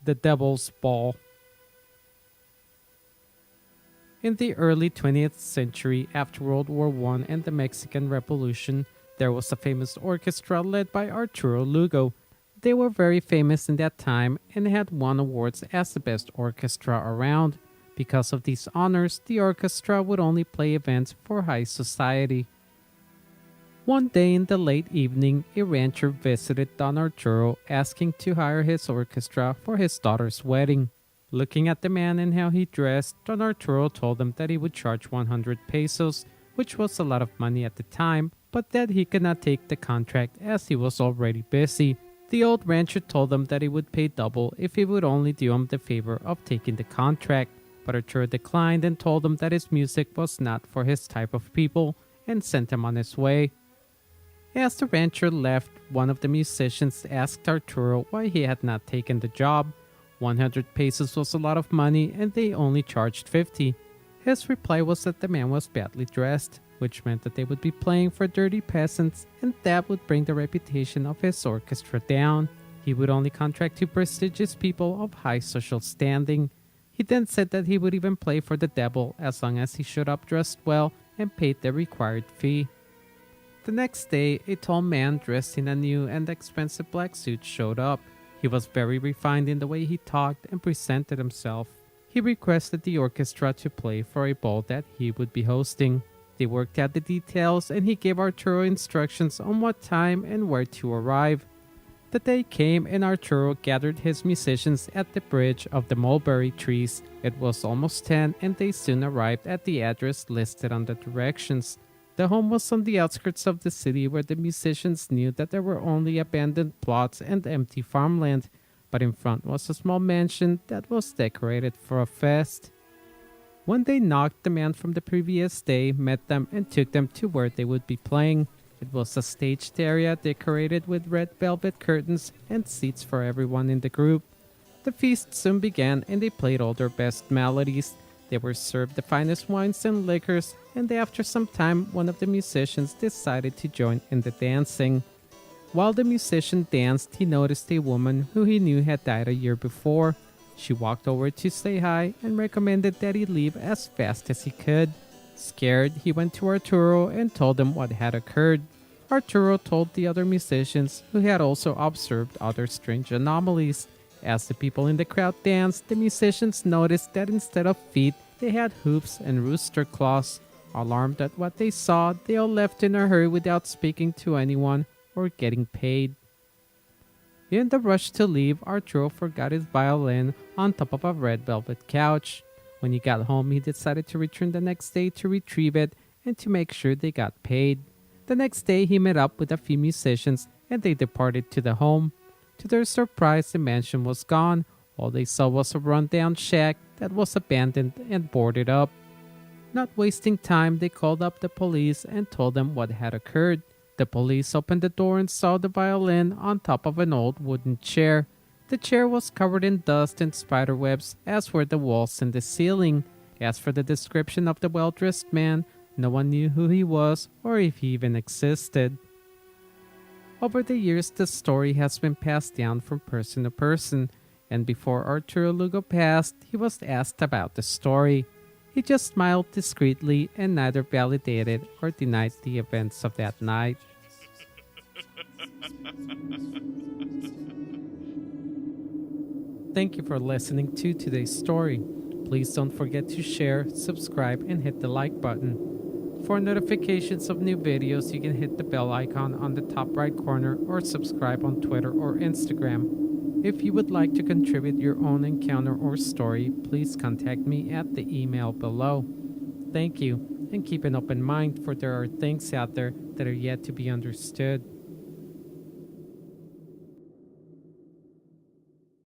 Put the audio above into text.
The Devil's Ball. In the early 20th century, after World War I and the Mexican Revolution, there was a famous orchestra led by Arturo Lugo. They were very famous in that time and had won awards as the best orchestra around. Because of these honors, the orchestra would only play events for high society. One day in the late evening, a rancher visited Don Arturo asking to hire his orchestra for his daughter's wedding. Looking at the man and how he dressed, Don Arturo told him that he would charge 100 pesos, which was a lot of money at the time, but that he could not take the contract as he was already busy. The old rancher told him that he would pay double if he would only do him the favor of taking the contract, but Arturo declined and told him that his music was not for his type of people and sent him on his way. As the rancher left, one of the musicians asked Arturo why he had not taken the job. 100 pesos was a lot of money and they only charged 50. His reply was that the man was badly dressed, which meant that they would be playing for dirty peasants and that would bring the reputation of his orchestra down. He would only contract to prestigious people of high social standing. He then said that he would even play for the devil as long as he showed up dressed well and paid the required fee. The next day, a tall man dressed in a new and expensive black suit showed up. He was very refined in the way he talked and presented himself. He requested the orchestra to play for a ball that he would be hosting. They worked out the details and he gave Arturo instructions on what time and where to arrive. The day came and Arturo gathered his musicians at the bridge of the mulberry trees. It was almost 10 and they soon arrived at the address listed on the directions. The home was on the outskirts of the city where the musicians knew that there were only abandoned plots and empty farmland, but in front was a small mansion that was decorated for a fest. When they knocked, the man from the previous day met them and took them to where they would be playing. It was a staged area decorated with red velvet curtains and seats for everyone in the group. The feast soon began and they played all their best melodies. They were served the finest wines and liquors, and after some time, one of the musicians decided to join in the dancing. While the musician danced, he noticed a woman who he knew had died a year before. She walked over to say hi and recommended that he leave as fast as he could. Scared, he went to Arturo and told him what had occurred. Arturo told the other musicians, who had also observed other strange anomalies. As the people in the crowd danced, the musicians noticed that instead of feet, they had hoofs and rooster claws. Alarmed at what they saw, they all left in a hurry without speaking to anyone or getting paid. In the rush to leave, Arturo forgot his violin on top of a red velvet couch. When he got home, he decided to return the next day to retrieve it and to make sure they got paid. The next day, he met up with a few musicians and they departed to the home. To their surprise, the mansion was gone. All they saw was a rundown shack that was abandoned and boarded up. Not wasting time, they called up the police and told them what had occurred. The police opened the door and saw the violin on top of an old wooden chair. The chair was covered in dust and spider webs, as were the walls and the ceiling. As for the description of the well-dressed man, no one knew who he was or if he even existed. Over the years, the story has been passed down from person to person, and before Arturo Lugo passed, he was asked about the story. He just smiled discreetly and neither validated or denied the events of that night. Thank you for listening to today's story. Please don't forget to share, subscribe, and hit the like button. For notifications of new videos, you can hit the bell icon on the top right corner or subscribe on Twitter or Instagram. If you would like to contribute your own encounter or story, please contact me at the email below. Thank you, and keep an open mind, for there are things out there that are yet to be understood.